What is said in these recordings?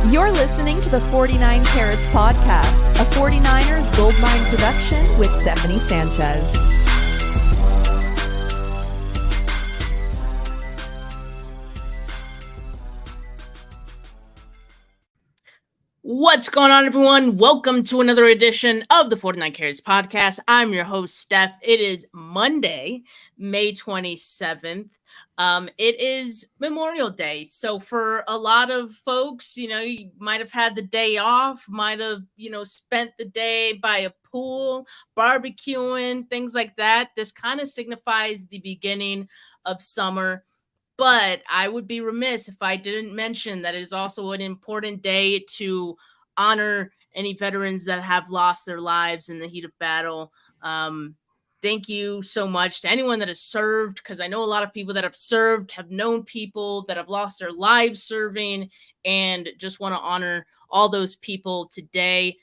You're listening to the 49 Carats Podcast, a 49ers Goldmine production with Stephanie Sanchez. What's going on, everyone? Welcome to another edition of the 49 Carats Podcast. I'm your host, Steph. It is Monday, May 27th. It is Memorial Day. So for a lot of folks, you might have had the day off, might have, spent the day by a pool, barbecuing, things like that. This kind of signifies the beginning of summer. But I would be remiss if I didn't mention that it is also an important day to honor any veterans that have lost their lives in the heat of battle. Thank you so much to anyone that has served, because I know a lot of people that have served have known people that have lost their lives serving, and just want to honor all those people today.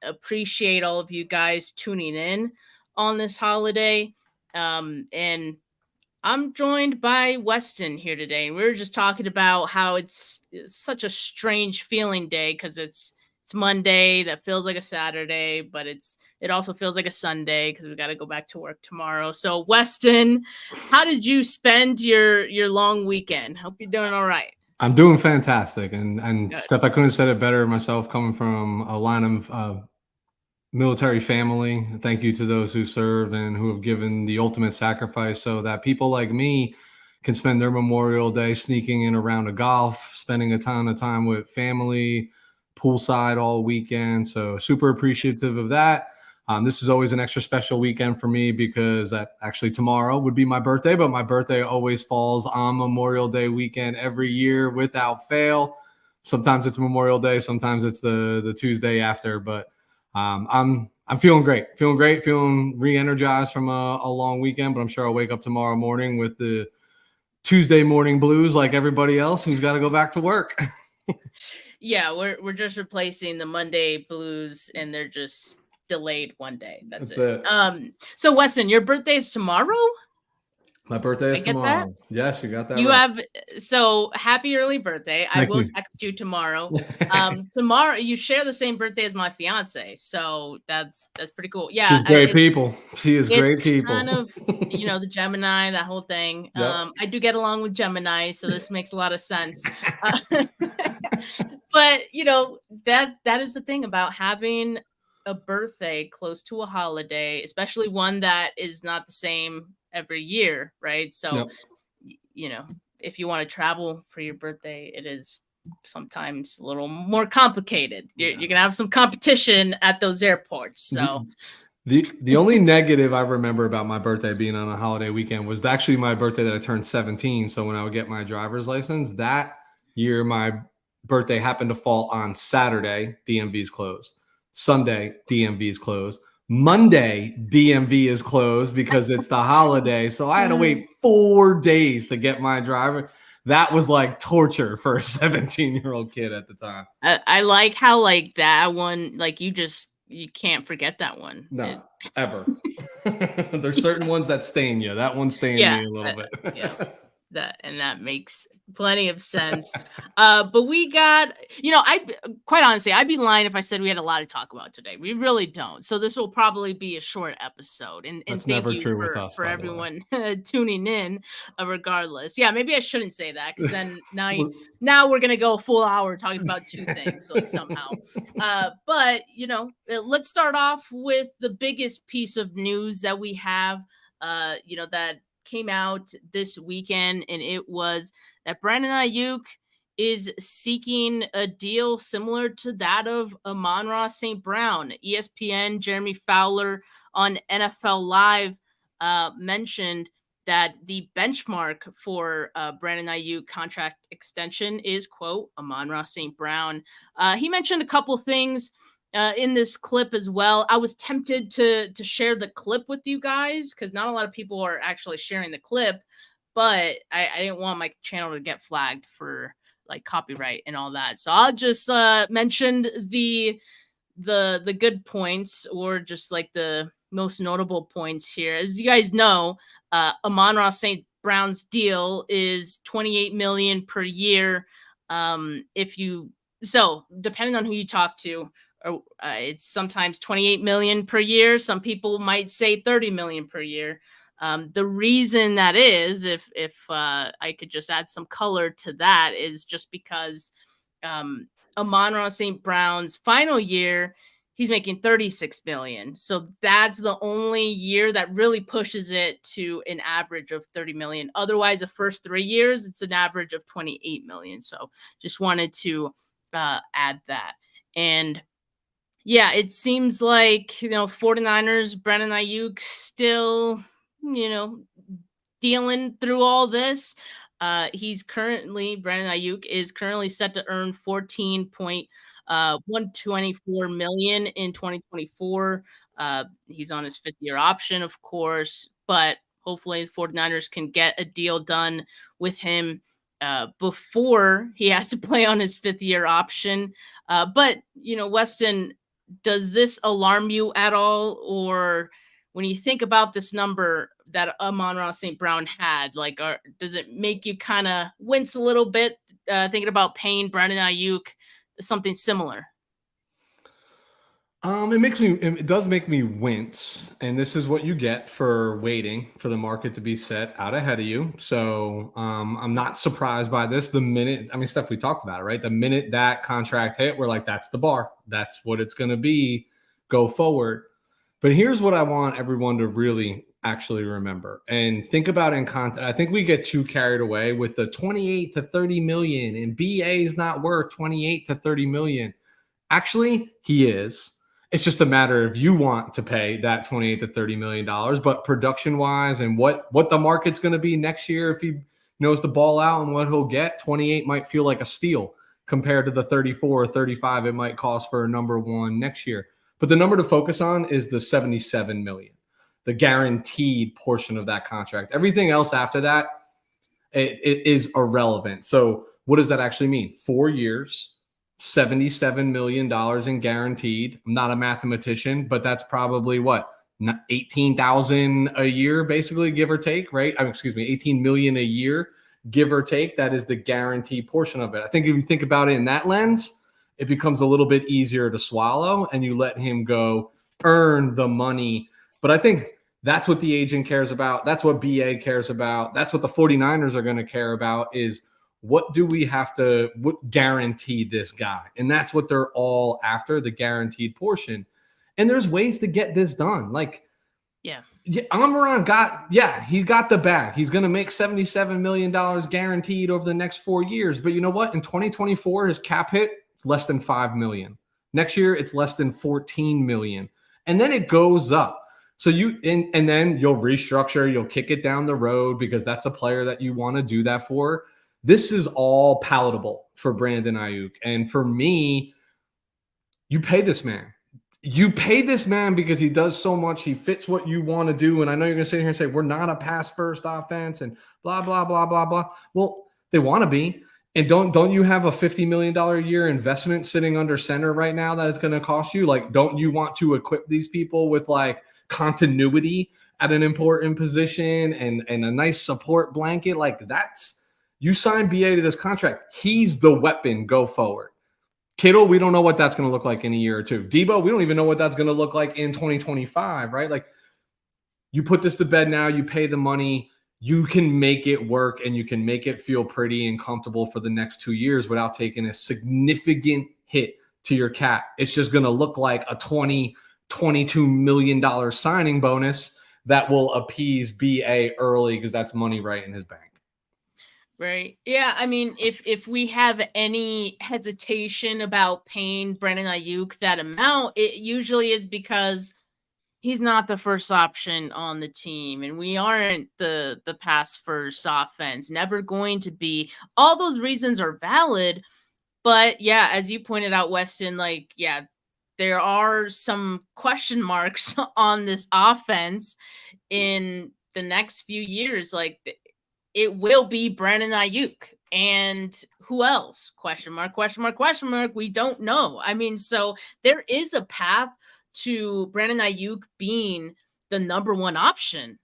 Appreciate all of you guys tuning in on this holiday. And I'm joined by Weston here today, and we were just talking about how it's such a strange feeling day because it's Monday that feels like a Saturday, but it also feels like a Sunday because we got to go back to work tomorrow. So, Weston, how did you spend your long weekend? Hope you're doing all right. I'm doing fantastic, and Steph, I couldn't have said it better myself. Coming from a line of military family, thank you to those who serve and who have given the ultimate sacrifice so that people like me can spend their Memorial Day sneaking in a round of golf, spending a ton of time with family, poolside all weekend. So super appreciative of that. This is always an extra special weekend for me because actually tomorrow would be my birthday, but my birthday always falls on Memorial Day weekend every year without fail. Sometimes it's Memorial Day, sometimes it's the Tuesday after, but I'm feeling great, feeling re-energized from a long weekend, but I'm sure I'll wake up tomorrow morning with the Tuesday morning blues like everybody else who's got to go back to work. Yeah, we're just replacing the Monday blues, and they're just delayed one day. That's it. So Weston, your birthday is tomorrow? My birthday is tomorrow. That? Yes, you got that. You right. So happy early birthday. I will text you tomorrow. Tomorrow you share the same birthday as my fiance, so that's pretty cool. Yeah, she's great people. She is great people. Kind of, the Gemini, that whole thing. Yep. I do get along with Gemini, so this makes a lot of sense. But that is the thing about having a birthday close to a holiday, especially one that is not the same every year, right? So, yep. If you want to travel for your birthday, it is sometimes a little more complicated. You're gonna have some competition at those airports. So, the only negative I remember about my birthday being on a holiday weekend was actually my birthday that I turned 17. So when I would get my driver's license that year, my birthday happened to fall on Saturday. DMV is closed. Sunday, DMV is closed. Monday, DMV is closed because it's the holiday. So I had to wait 4 days to get my driver. That was like torture for a 17-year-old kid at the time. I like how that one, you can't forget that one. No, ever. There's certain ones that stain you. That one stained me a little bit. Yeah. That makes plenty of sense. But we got, quite honestly, I'd be lying if I said we had a lot to talk about today. We really don't. So this will probably be a short episode. And that's thank never you true with us, for everyone tuning in, regardless. Yeah, maybe I shouldn't say that because then now we're gonna go a full hour talking about two things somehow. But let's start off with the biggest piece of news that we have. That came out this weekend, and it was that Brandon Aiyuk is seeking a deal similar to that of Amon-Ra St. Brown. ESPN Jeremy Fowler on NFL Live mentioned that the benchmark for Brandon Aiyuk contract extension is, quote, Amon-Ra St. Brown. He mentioned a couple things in this clip as well. I was tempted to share the clip with you guys because not a lot of people are actually sharing the clip, but I didn't want my channel to get flagged for copyright and all that. So I'll just mention the good points, or just the most notable points here. As you guys know, Amon-Ra St. Brown's deal is $28 million per year. If you So depending on who you talk to, or it's sometimes 28 million per year. Some people might say 30 million per year. The reason that is, if I could just add some color to that, is just because um, Amon-Ra St. Brown's final year, he's making 36 million. So that's the only year that really pushes it to an average of 30 million. Otherwise, the first 3 years, it's an average of 28 million. So just wanted to add that. And yeah, it seems like, 49ers, Brandon Aiyuk still, dealing through all this. Brandon Aiyuk is currently set to earn 124 million in 2024. He's on his 5th-year option, of course, but hopefully the 49ers can get a deal done with him before he has to play on his 5th-year option. But, Weston, does this alarm you at all? Or when you think about this number that Amon-Ra St. Brown had, does it make you kind of wince a little bit thinking about paying Brandon Aiyuk something similar? It does make me wince, and this is what you get for waiting for the market to be set out ahead of you. So I'm not surprised by this. Steph, we talked about it, right? The minute that contract hit, we're like, that's the bar. That's what it's going to be. Go forward. But here's what I want everyone to really actually remember and think about in context. I think we get too carried away with the 28 to 30 million, and BA is not worth 28 to 30 million. Actually, he is. It's just a matter of you want to pay that 28 to 30 million dollars, but production wise and what the market's going to be next year, if he knows the ball out and what he'll get, 28 might feel like a steal compared to the 34 or 35 it might cost for a number one next year. But the number to focus on is the 77 million, the guaranteed portion of that contract. Everything else after that, it is irrelevant. So what does that actually mean? 4 years, $77 million in guaranteed. I'm not a mathematician, but that's probably what, 18,000 a year, basically, give or take, right? 18 million a year, give or take. That is the guaranteed portion of it. I think if you think about it in that lens, it becomes a little bit easier to swallow, and you let him go earn the money. But I think that's what the agent cares about. That's what BA cares about. That's what the 49ers are going to care about, is what do we have to guarantee this guy? And that's what they're all after, the guaranteed portion. And there's ways to get this done. Amon he got the bag. He's going to make $77 million guaranteed over the next 4 years. But you know what? In 2024, his cap hit less than $5 million. Next year, it's less than $14 million. And then it goes up. So and then you'll restructure, you'll kick it down the road because that's a player that you want to do that for. This is all palatable for Brandon Aiyuk. And for me, you pay this man. You pay this man because he does so much. He fits what you want to do. And I know you're going to sit here and say, we're not a pass-first offense and blah, blah, blah, blah, blah. Well, they want to be. And don't you have a $50 million a year investment sitting under center right now that it's going to cost you? Don't you want to equip these people with continuity at an important position and a nice support blanket? You sign BA to this contract. He's the weapon go forward. Kittle, we don't know what that's going to look like in a year or two. Debo, we don't even know what that's going to look like in 2025, right? You put this to bed now, you pay the money, you can make it work, and you can make it feel pretty and comfortable for the next 2 years without taking a significant hit to your cap. It's just going to look like a $22 million signing bonus that will appease BA early because that's money right in his bank. Right. Yeah. I mean, if we have any hesitation about paying Brandon Aiyuk that amount, it usually is because he's not the first option on the team, and we aren't the pass first offense, never going to be. All those reasons are valid, but yeah, as you pointed out, Weston, there are some question marks on this offense in the next few years. It will be Brandon Aiyuk, and who else? Question mark, question mark, question mark. We don't know. So there is a path to Brandon Aiyuk being the number one option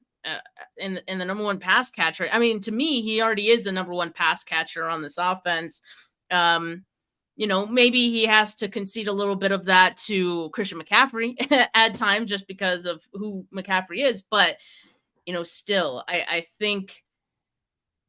and the number one pass catcher. To me, he already is the number one pass catcher on this offense. maybe he has to concede a little bit of that to Christian McCaffrey at times just because of who McCaffrey is. But, still, I think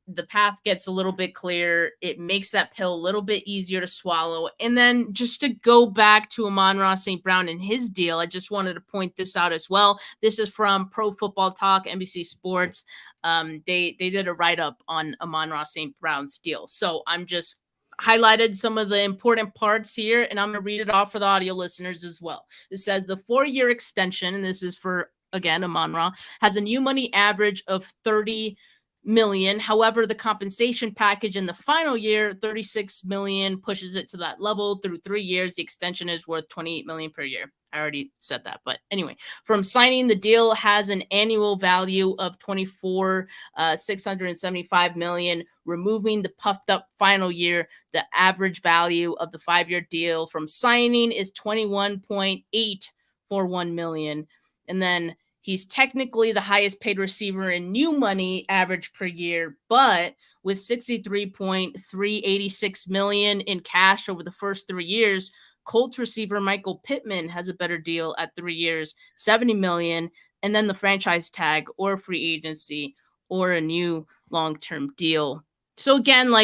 the path gets a little bit clearer. It makes that pill a little bit easier to swallow. And then just to go back to Amon-Ra St. Brown and his deal, I just wanted to point this out as well. This is from Pro Football Talk, NBC Sports. They did a write-up on Amon-Ra St. Brown's deal. So I'm just highlighted some of the important parts here, and I'm going to read it off for the audio listeners as well. It says the 4-year extension, and this is for, again, Amon-Ra, has a new money average of $30 million. However, the compensation package in the final year, $36 million, pushes it to that level through 3 years. The extension is worth $28 million per year. I already said that, but anyway, from signing, the deal has an annual value of $675 million. Removing the puffed up final year, the average value of the 5-year deal from signing is $21.841 million. And then he's technically the highest paid receiver in new money average per year, but with $63.386 million in cash over the first 3 years, Colts receiver Michael Pittman has a better deal at 3 years, $70 million, and then the franchise tag or free agency or a new long-term deal. So again,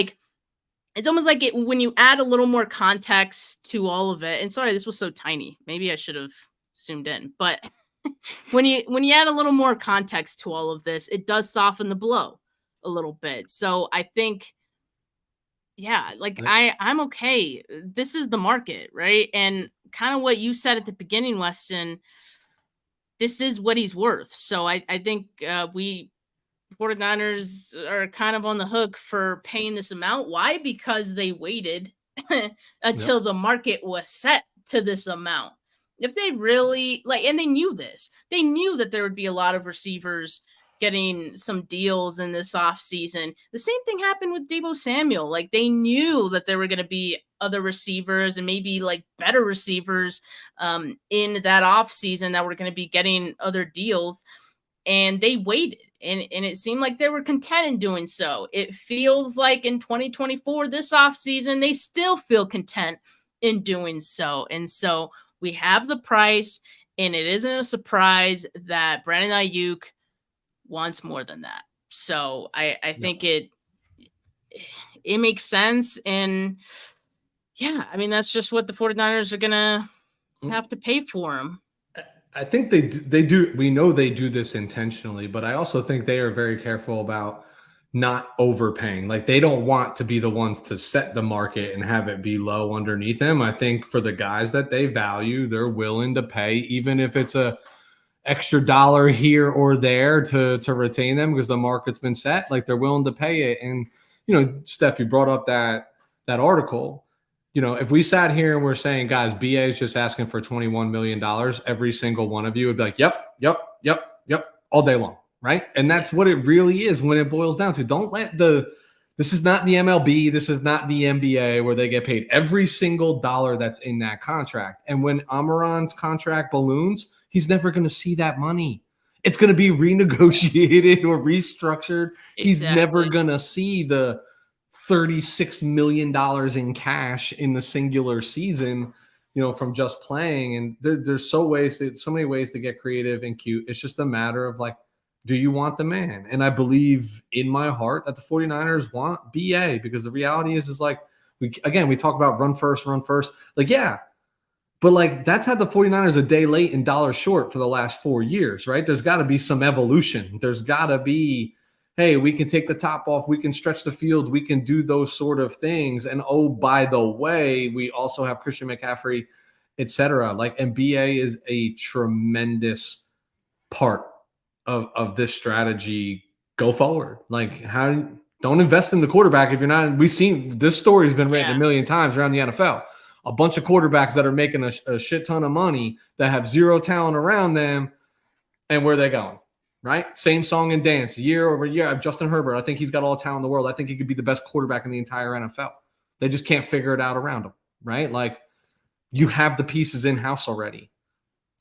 it's almost like when you add a little more context to all of it, and sorry, this was so tiny. Maybe I should have zoomed in, but when you add a little more context to all of this, it does soften the blow a little bit. So I think, yeah, I'm okay. This is the market, right? And kind of what you said at the beginning, Weston, this is what he's worth. So I think we 49ers are kind of on the hook for paying this amount. Why? Because they waited until the market was set to this amount. If they really and they knew this, they knew that there would be a lot of receivers getting some deals in this offseason. The same thing happened with Deebo Samuel. They knew that there were going to be other receivers and maybe better receivers in that offseason that were going to be getting other deals. And they waited. And it seemed like they were content in doing so. It feels like in 2024, this offseason, they still feel content in doing so. And so we have the price, and it isn't a surprise that Brandon Aiyuk wants more than that. So I think it makes sense. And yeah, I mean, that's just what the 49ers are going to have to pay for him. I think they do. We know they do this intentionally, but I also think they are very careful about not overpaying. They don't want to be the ones to set the market and have it be low underneath them. I think for the guys that they value, they're willing to pay, even if it's a extra dollar here or there to retain them because the market's been set. They're willing to pay it. And, Steph, you brought up that article. If we sat here and we're saying, guys, BA is just asking for $21 million, every single one of you would be like, yep, all day long. Right. And that's what it really is when it boils down to. Don't let this is not the MLB. This is not the NBA where they get paid every single dollar that's in that contract. And when Amaran's contract balloons, he's never going to see that money. It's going to be renegotiated or restructured. Exactly. He's never going to see the $36 million in cash in the singular season, from just playing. And there's so many ways to get creative and cute. It's just a matter of do you want the man? And I believe in my heart that the 49ers want BA, because the reality is we talk about run first. Yeah. But that's had the 49ers a day late and dollar short for the last 4 years, right? There's got to be some evolution. There's got to be, hey, we can take the top off. We can stretch the field. We can do those sort of things. And oh, by the way, we also have Christian McCaffrey, et cetera. And BA is a tremendous part of this strategy go forward. Don't invest in the quarterback if you're not. We've seen this story has been written a million times around the NFL. A bunch of quarterbacks that are making a shit ton of money that have zero talent around them, and where are they going? Right? Same song and dance year over year. I have Justin Herbert. I think he's got all the talent in the world. I think he could be the best quarterback in the entire NFL. They just can't figure it out around him. Right? You have the pieces in house already.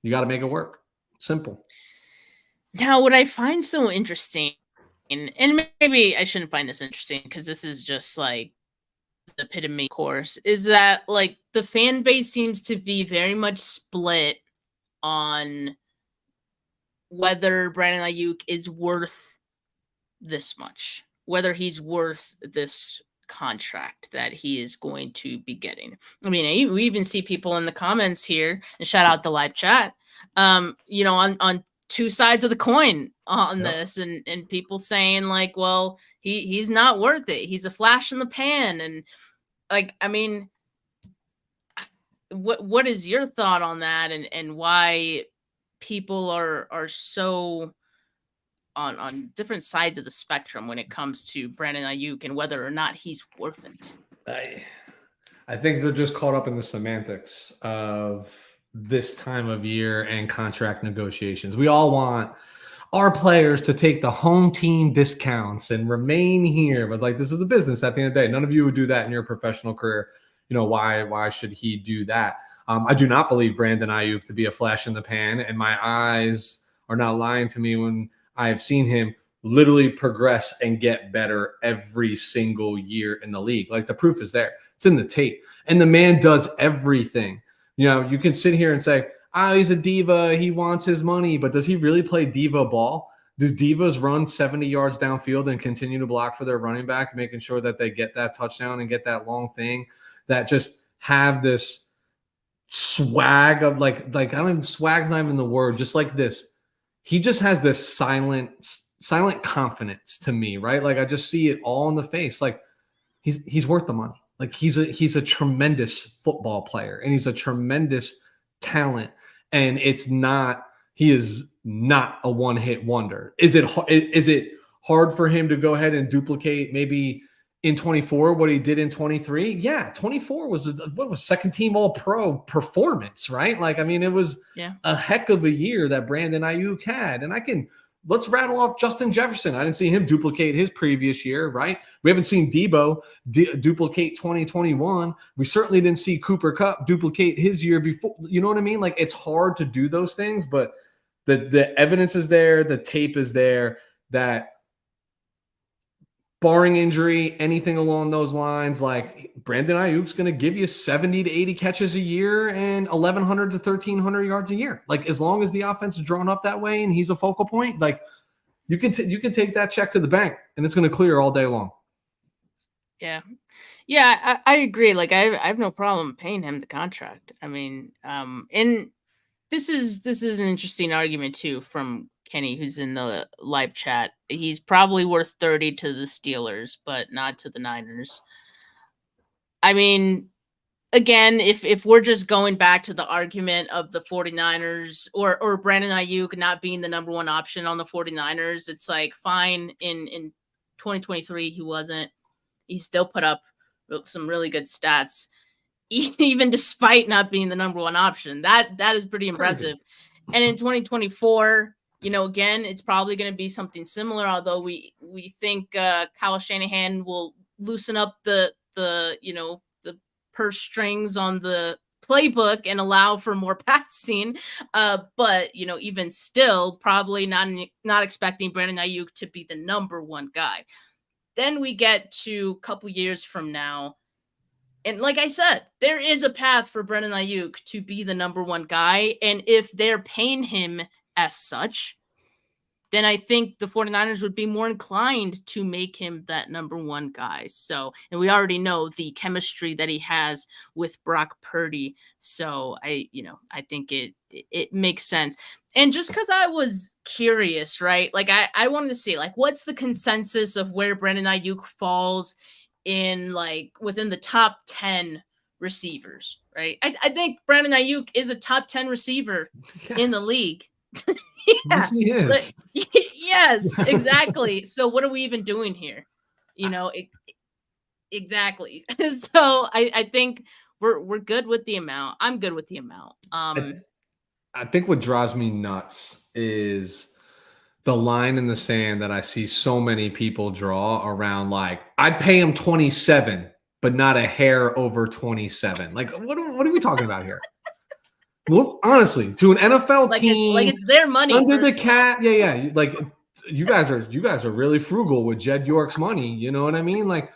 You got to make it work. Simple. Now, what I find so interesting, and maybe I shouldn't find this interesting because this is just the epitome, of course, is that like the fan base seems to be very much split on whether Brandon Aiyuk is worth this much, whether he's worth this contract that he is going to be getting. I mean, we even see people in the comments here, and shout out the live chat, you know, on two sides of the coin on this, and people saying like, well, he's not worth it. He's a flash in the pan. And like, I mean, what is your thought on that, and why people are so on different sides of the spectrum when it comes to Brandon Aiyuk and whether or not he's worth it? I think they're just caught up in the semantics of this time of year and contract negotiations. We all want our players to take the home team discounts and remain here, but like, this is a business at the end of the day. None of you would do that in your professional career. You know, why should he do that? I do not believe Brandon Aiyuk to be a flash in the pan, and my eyes are not lying to me when I have seen him literally progress and get better every single year in the league. Like, the proof is there. It's in the tape. And the man does everything. You know, you can sit here and say, he's a diva, he wants his money, but does he really play diva ball? Do divas run 70 yards downfield and continue to block for their running back, making sure that they get that touchdown and get that long thing, that just have this swag of like I don't even, swag's not even the word, just like this. He just has this silent confidence to me, right? Like, I just see it all in the face. Like, he's worth the money. Like, he's a tremendous football player, and he's a tremendous talent. And he is not a one-hit wonder. Is it hard for him to go ahead and duplicate maybe in 24 what he did in 23? Yeah, 24 was second team all-pro performance, right? Like, I mean, it was a heck of a year that Brandon Aiyuk had. And let's rattle off Justin Jefferson. I didn't see him duplicate his previous year, right? We haven't seen Debo duplicate 2021. We certainly didn't see Cooper Kupp duplicate his year before. You know what I mean? Like, it's hard to do those things, but the evidence is there. The tape is there that, barring injury, anything along those lines, like, Brandon Aiyuk's going to give you 70 to 80 catches a year and 1,100 to 1,300 yards a year. Like, as long as the offense is drawn up that way and he's a focal point, like, you can take that check to the bank and it's going to clear all day long. Yeah. I agree. Like, I have no problem paying him the contract. I mean, and this is an interesting argument too from Kenny, who's in the live chat. He's probably worth 30 to the Steelers, but not to the Niners. I mean, again, if we're just going back to the argument of the 49ers or Brandon Aiyuk not being the number one option on the 49ers, it's like, fine. In 2023, he wasn't. He still put up some really good stats, even despite not being the number one option. That is pretty impressive. And in 2024, you know, again, it's probably going to be something similar, although we think Kyle Shanahan will loosen up the purse strings on the playbook and allow for more passing. But, you know, even still, probably not expecting Brandon Aiyuk to be the number one guy. Then we get to a couple years from now, and like I said, there is a path for Brandon Aiyuk to be the number one guy. And if they're paying him as such, then I think the 49ers would be more inclined to make him that number one guy. So, and we already know the chemistry that he has with Brock Purdy. So I think it makes sense. And just because I was curious, right? Like, I wanted to see, like, what's the consensus of where Brandon Aiyuk falls in, like, within the top 10 receivers, right? I think Brandon Aiyuk is a top 10 receiver in the league. Yes, he is. Yes, exactly. So what are we even doing here? You know, exactly. So I think we're good with the amount. I'm good with the amount. I think what drives me nuts is the line in the sand that I see so many people draw around, like, I'd pay him 27, but not a hair over 27. Like, what are we talking about here? Well, honestly, to an NFL team, it's their money under the cap. Yeah. Like, you guys are really frugal with Jed York's money. You know what I mean? Like,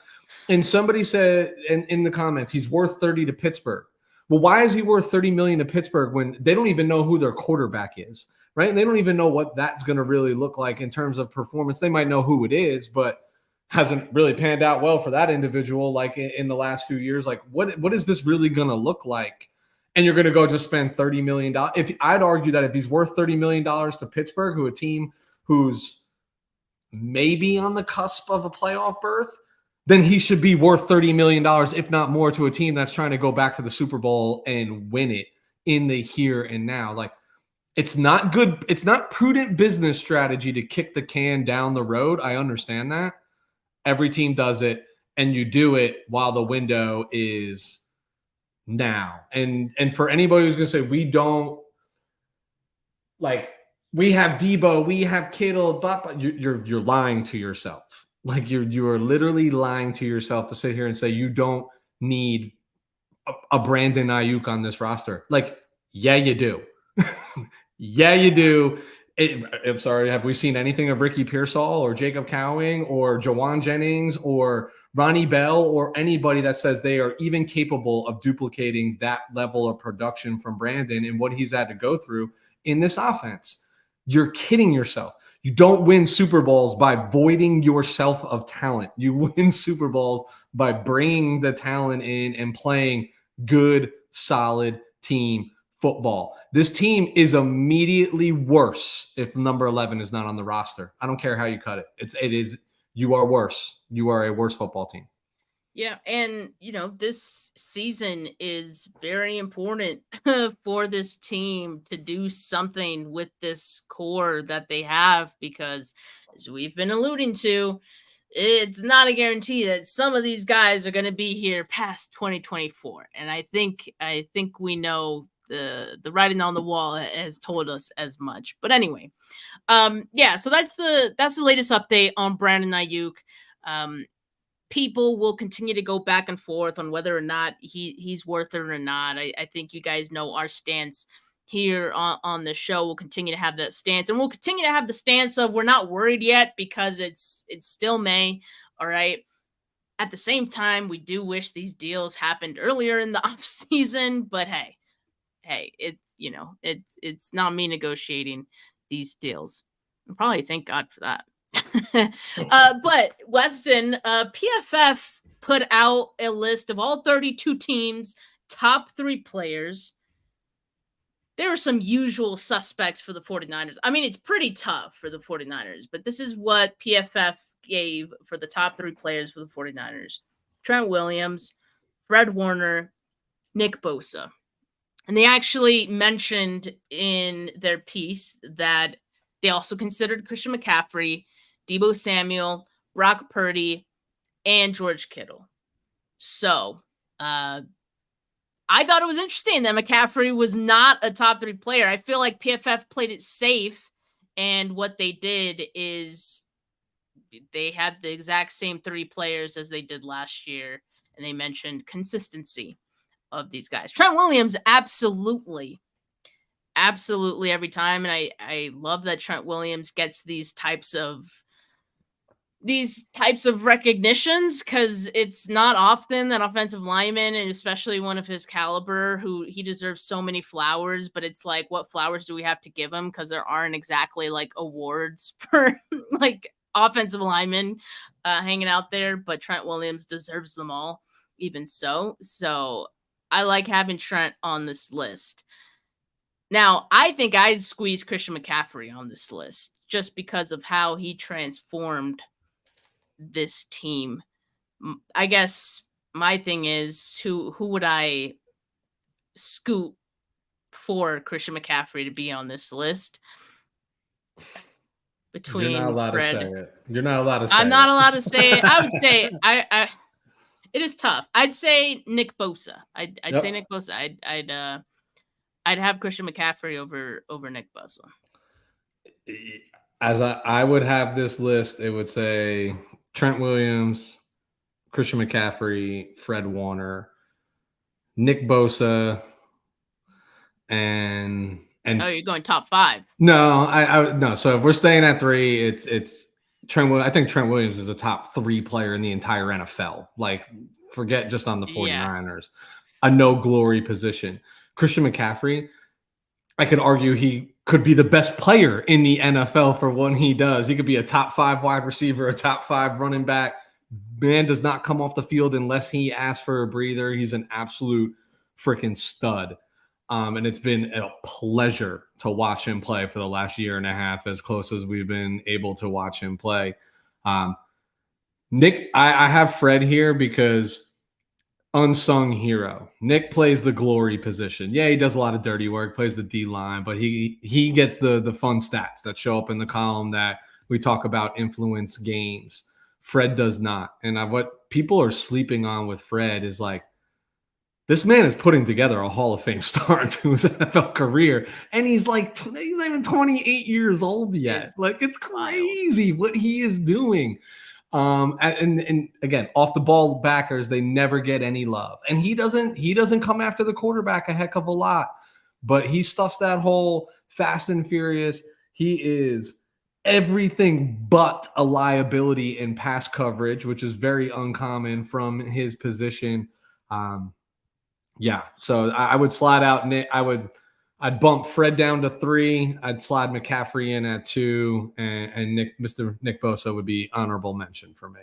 And somebody said in the comments, he's worth 30 to Pittsburgh. Well, why is he worth 30 million to Pittsburgh when they don't even know who their quarterback is, right? And they don't even know what that's going to really look like in terms of performance. They might know who it is, but hasn't really panned out well for that individual. Like in the last few years, like what is this really going to look like? And you're going to go just spend $30 million. If I'd argue that if he's worth $30 million to Pittsburgh, who a team who's maybe on the cusp of a playoff berth, then he should be worth $30 million, if not more, to a team that's trying to go back to the Super Bowl and win it in the here and now. Like, it's not good. It's not prudent business strategy to kick the can down the road. I understand that. Every team does it, and you do it while the window is now. And for anybody who's going to say, we have Debo, we have Kittle, but you're lying to yourself. Like you are literally lying to yourself to sit here and say you don't need a Brandon Aiyuk on this roster. Like, yeah, you do. Yeah, you do. I'm sorry. Have we seen anything of Ricky Pearsall or Jacob Cowing or Jawan Jennings or Ronnie Bell or anybody that says they are even capable of duplicating that level of production from Brandon and what he's had to go through in this offense? You're kidding yourself. You don't win Super Bowls by voiding yourself of talent. You win Super Bowls by bringing the talent in and playing good, solid team football. This team is immediately worse if number 11 is not on the roster. I don't care how you cut it. It is. You are worse. You are a worse football team. Yeah, and this season is very important for this team to do something with this core that they have, because as we've been alluding to, it's not a guarantee that some of these guys are going to be here past 2024. And I think we know the writing on the wall has told us as much. But anyway, so that's the latest update on Brandon Aiyuk. People will continue to go back and forth on whether or not he's worth it or not. I think you guys know our stance here on the show. We'll continue to have that stance, and we'll continue to have the stance of we're not worried yet because it's still May. All right. At the same time, we do wish these deals happened earlier in the off season, but hey, it's not me negotiating these deals. And probably thank God for that. But Weston, PFF put out a list of all 32 teams, top 3 players. There are some usual suspects for the 49ers. I mean, it's pretty tough for the 49ers, but this is what PFF gave for the top 3 players for the 49ers. Trent Williams, Fred Warner, Nick Bosa. And they actually mentioned in their piece that they also considered Christian McCaffrey, Deebo Samuel, Brock Purdy, and George Kittle. So I thought it was interesting that McCaffrey was not a top 3 player. I feel like PFF played it safe, and what they did is they had the exact same 3 players as they did last year, and they mentioned consistency of these guys. Trent Williams, absolutely every time, and I love that Trent Williams gets these types of recognitions, because it's not often that offensive lineman, and especially one of his caliber, who he deserves so many flowers, but it's like, what flowers do we have to give him? Because there aren't exactly like awards for like offensive linemen hanging out there, but Trent Williams deserves them all, even so. So I like having Trent on this list. Now, I think I'd squeeze Christian McCaffrey on this list just because of how he transformed this team. I guess my thing is, who would I scoot for Christian McCaffrey to be on this list? Between You're not allowed to say it. You're not allowed to say it. I'm not allowed to say it. I would say it is tough. I'd say Nick Bosa. I'd say Nick Bosa. I'd have Christian McCaffrey over Nick Bosa. As I would have this list, it would say Trent Williams, Christian McCaffrey, Fred Warner, Nick Bosa, and oh, you're going top 5. No, I no. So if we're staying at 3, it's I think Trent Williams is a top 3 player in the entire NFL. Like, forget just on the 49ers. A no glory position. Christian McCaffrey, I could argue he could be the best player in the NFL for what he does. He could be a top 5 wide receiver, a top 5 running back. Man does not come off the field unless he asks for a breather. He's an absolute freaking stud. And it's been a pleasure to watch him play for the last year and a half, as close as we've been able to watch him play. Nick, I have Fred here because unsung hero. Nick plays the glory position. Yeah, he does a lot of dirty work, plays the D line, but he gets the fun stats that show up in the column that we talk about influence games. Fred does not. And what people are sleeping on with Fred is like, this man is putting together a Hall of Fame start to his NFL career, and he's not even 28 years old yet. It's crazy what he is doing. And again, off the ball backers, they never get any love, and he doesn't come after the quarterback a heck of a lot, but he stuffs that hole fast and furious. He is everything but a liability in pass coverage, which is very uncommon from his position. Yeah, so I would slide out Nick. I'd bump Fred down to 3. I'd slide McCaffrey in at 2, and Mr. Nick Bosa would be honorable mention for me.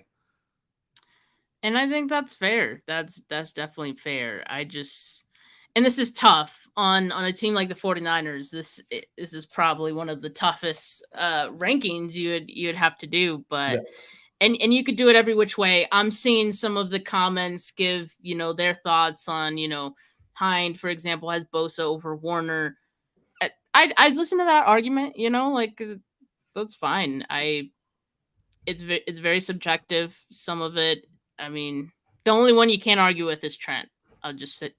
And I think that's fair. That's definitely fair. And this is tough on a team like the 49ers. This is probably one of the toughest rankings you'd have to do, but. Yeah. And you could do it every which way. I'm seeing some of the comments give, their thoughts on, Hind, for example, has Bosa over Warner. I'd listen to that argument, that's fine. It's very subjective. Some of it, I mean, the only one you can't argue with is Trent. I'll just say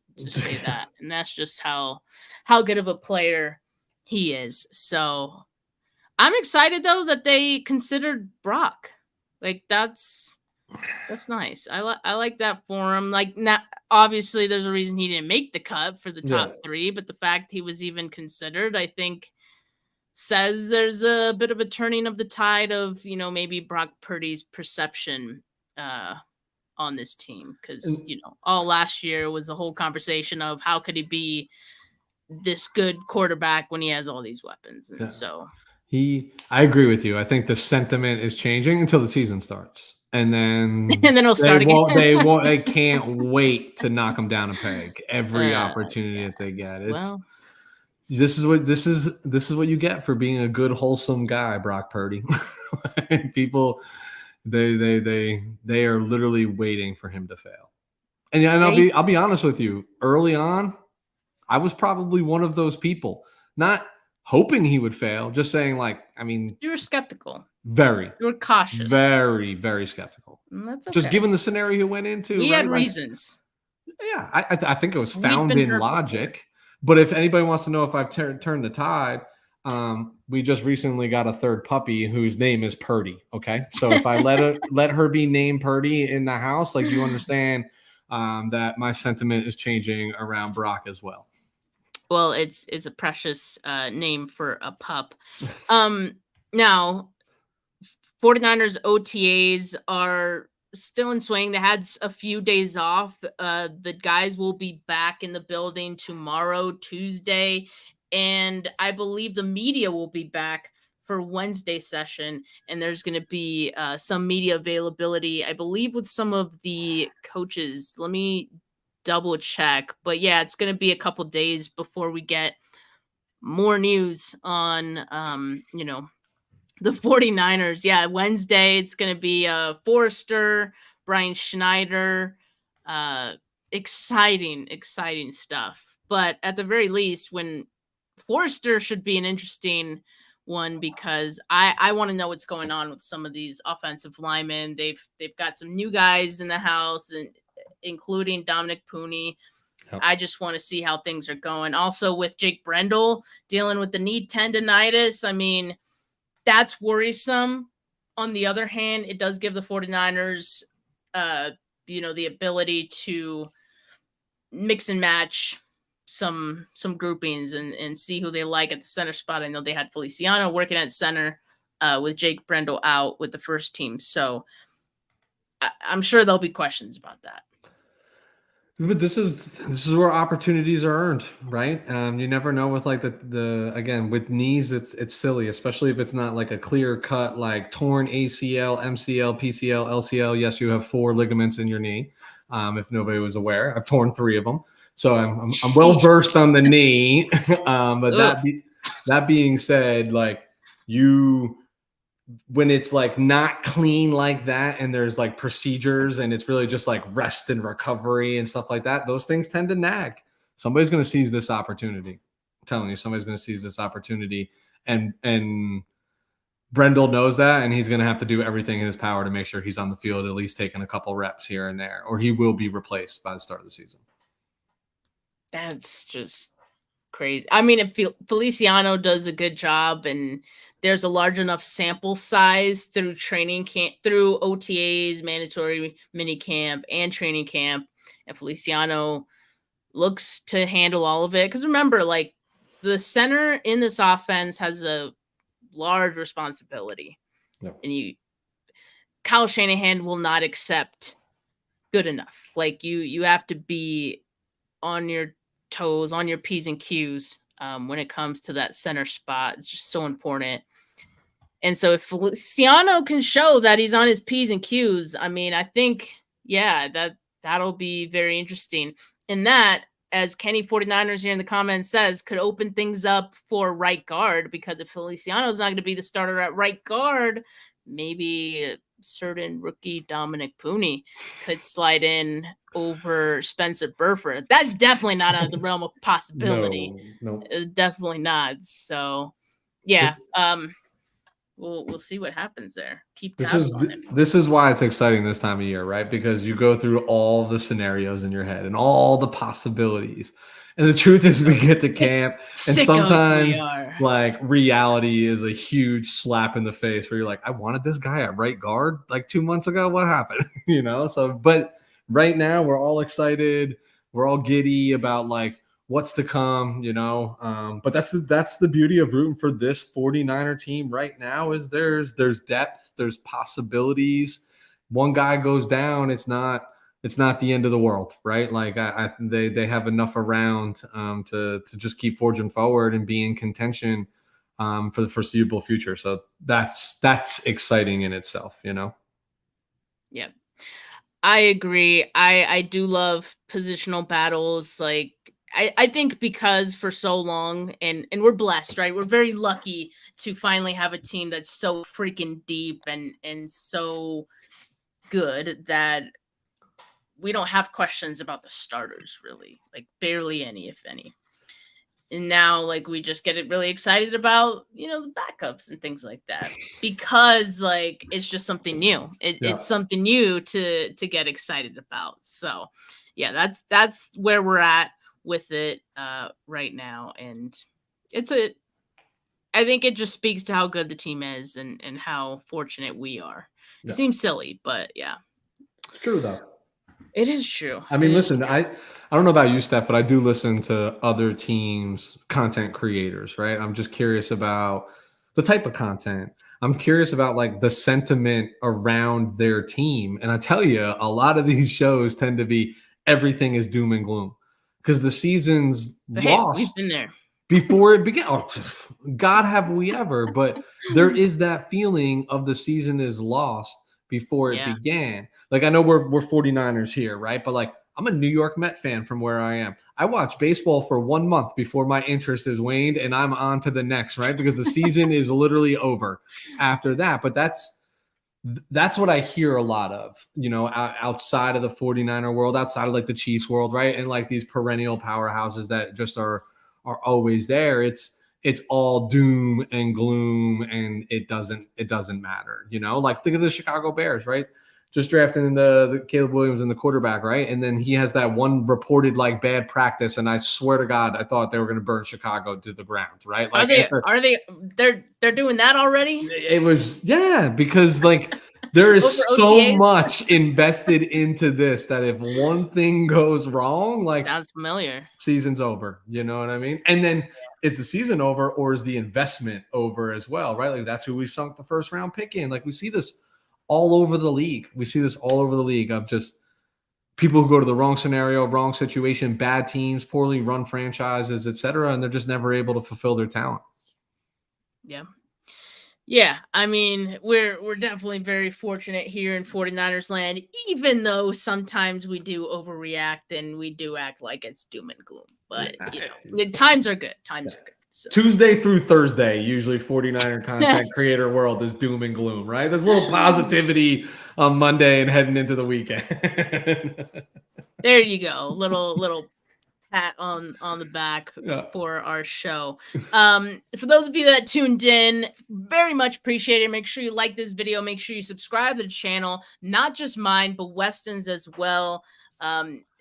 that. And that's just how good of a player he is. So I'm excited, though, that they considered Brock. That's nice. I like that for him. Not obviously there's a reason he didn't make the cut for the top 3, but the fact he was even considered, I think, says there's a bit of a turning of the tide of, maybe Brock Purdy's perception on this team. Because, all last year was the whole conversation of how could he be this good quarterback when he has all these weapons. And so I agree with you. I think the sentiment is changing until the season starts, and then it'll start again. They can't wait to knock them down a peg every opportunity that they get. This is what you get for being a good, wholesome guy, Brock Purdy. People, they are literally waiting for him to fail. And I'll be honest with you. Early on, I was probably one of those people. Not hoping he would fail, just saying, you were skeptical. Very. You were cautious. Very, very skeptical. That's okay. Just given the scenario he went into. We had reasons. Yeah, I think it was found in logic. Before. But if anybody wants to know if I've turned the tide, we just recently got a third puppy whose name is Purdy. Okay, so if I let her be named Purdy in the house, you understand that my sentiment is changing around Brock as well. Well, it's a precious name for a pup. Now, 49ers OTAs are still in swing. They had a few days off. The guys will be back in the building tomorrow, Tuesday, and I believe the media will be back for Wednesday session, and there's going to be some media availability, I believe, with some of the coaches. Let me double check, but yeah, it's going to be a couple days before we get more news on the 49ers. Yeah, Wednesday it's going to be Forrester, Brian Schneider, exciting stuff. But at the very least, when Forrester should be an interesting one, because I want to know what's going on with some of these offensive linemen. They've got some new guys in the house, and including Dominic Pooney. Yep. I just want to see how things are going. Also with Jake Brendel dealing with the knee tendonitis. I mean, that's worrisome. On the other hand, it does give the 49ers, the ability to mix and match some groupings and see who they like at the center spot. I know they had Feliciano working at center with Jake Brendel out with the first team. So I'm sure there'll be questions about that. But this is where opportunities are earned, right? You never know with like the again with knees, it's silly, especially if it's not like a clear cut like torn ACL, MCL, PCL, LCL. Yes, you have 4 ligaments in your knee. If nobody was aware, I've torn 3 of them, so I'm well versed on the knee. But that being said, like when it's like not clean like that and there's like procedures and it's really just like rest and recovery and stuff like that, those things tend to nag. Somebody's going to seize this opportunity. I'm telling you, somebody's going to seize this opportunity, and Brendel knows that, and he's going to have to do everything in his power to make sure he's on the field, at least taking a couple reps here and there, or he will be replaced by the start of the season. That's just crazy. I mean, if Feliciano does a good job and there's a large enough sample size through training camp, through OTAs, mandatory mini camp, and training camp, and Feliciano looks to handle all of it. Because remember, like, the center in this offense has a large responsibility. Yep. And Kyle Shanahan will not accept good enough. Like, you have to be on your toes, on your P's and Q's when it comes to that center spot. It's just so important. And so if Feliciano can show that he's on his P's and Q's, I mean, I think, that'll be very interesting. And that, as Kenny 49ers here in the comments says, could open things up for right guard, because if Feliciano's not going to be the starter at right guard, maybe a certain rookie Dominic Pooney could slide in over Spencer Burford. That's definitely not out of the realm of possibility. No. Definitely not. So, yeah. We'll see what happens there. Keep tabs on it. This is why it's exciting this time of year, right? Because you go through all the scenarios in your head and all the possibilities. And the truth is, we get to camp, and sometimes like reality is a huge slap in the face where you're like, I wanted this guy at right guard like 2 months ago. What happened? So, but right now we're all excited. We're all giddy about like what's to come, but that's the beauty of rooting for this 49er team right now is there's depth, there's possibilities. One guy goes down, it's not the end of the world, right? Like they have enough around to just keep forging forward and be in contention for the foreseeable future. So that's exciting in itself, Yeah, I agree. I do love positional battles. Like, I think because for so long, and we're blessed, right? We're very lucky to finally have a team that's so freaking deep and so good that we don't have questions about the starters, really. Like, barely any, if any. And now, like, we just get really excited about, the backups and things like that, because, like, it's just something new. It's something new to get excited about. So, yeah, that's where we're at with it right now. And I think it just speaks to how good the team is and how fortunate we are. It seems silly, but yeah. It's true, though. It is true. I mean, listen, I don't know about you, Steph, but I do listen to other teams' content creators, right? I'm just curious about the type of content. I'm curious about like the sentiment around their team. And I tell you, a lot of these shows tend to be everything is doom and gloom because the season's lost. We've been there. Before it began. Oh, God, have we ever. But there is that feeling of the season is lost before it began. Like, I know we're 49ers here, right? But like, I'm a New York Met fan from where I am. I watch baseball for 1 month before my interest is waned and I'm on to the next, right? Because the season is literally over after that. But that's what I hear a lot of, outside of the 49er world, outside of like the Chiefs world, right? And like these perennial powerhouses that just are always there. It's all doom and gloom, and it doesn't matter, like think of the Chicago Bears, right? Just drafting the Caleb Williams and the quarterback, right? And then he has that one reported like bad practice, and I swear to God, I thought they were going to burn Chicago to the ground, right? Like, they're doing that already? It was because like there is so much invested into this that if one thing goes wrong, like sounds familiar. Season's over. You know what I mean? And then is the season over or is the investment over as well, right? Like that's who we sunk the first round pick in. Like we see this all over the league. We see this all over the league of just people who go to the wrong scenario, wrong situation, bad teams, poorly run franchises, et cetera, and they're just never able to fulfill their talent. Yeah. Yeah, I mean, we're definitely very fortunate here in 49ers land, even though sometimes we do overreact and we do act like it's doom and gloom. But, the times are good. Times are good. So. Tuesday through Thursday, usually 49er content creator world is doom and gloom, right? There's a little positivity on Monday and heading into the weekend. There you go. Little pat on the back for our show. For those of you that tuned in, very much appreciated. Make sure you like this video. Make sure you subscribe to the channel, not just mine, but Weston's as well.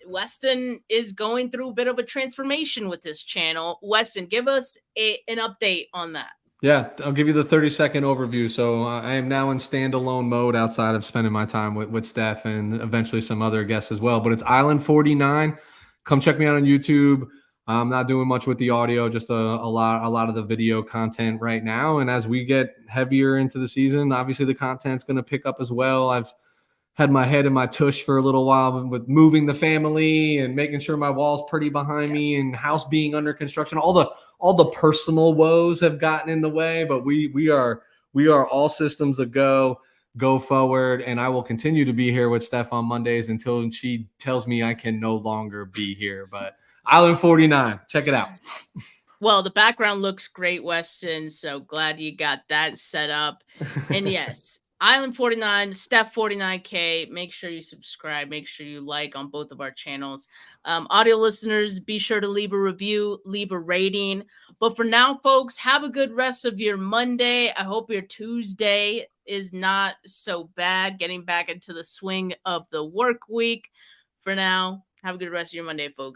Weston is going through a bit of a transformation with this channel. Weston, give us an update on that. Yeah, I'll give you the 30-second overview. So I am now in standalone mode outside of spending my time with Steph and eventually some other guests as well. But it's Island 49. Come check me out on YouTube. I'm not doing much with the audio, just a lot of the video content right now. And as we get heavier into the season, obviously the content's going to pick up as well. I've had my head in my tush for a little while with moving the family and making sure my wall's pretty behind me and house being under construction. All the personal woes have gotten in the way, but we are all systems a go forward. And I will continue to be here with Steph on Mondays until she tells me I can no longer be here. But Island 49, check it out. Well, the background looks great, Weston. So glad you got that set up. And yes, Island 49, Steph 49K. Make sure you subscribe. Make sure you like on both of our channels. Audio listeners, be sure to leave a review, leave a rating. But for now, folks, have a good rest of your Monday. I hope your Tuesday is not so bad. Getting back into the swing of the work week. For now, have a good rest of your Monday, folks.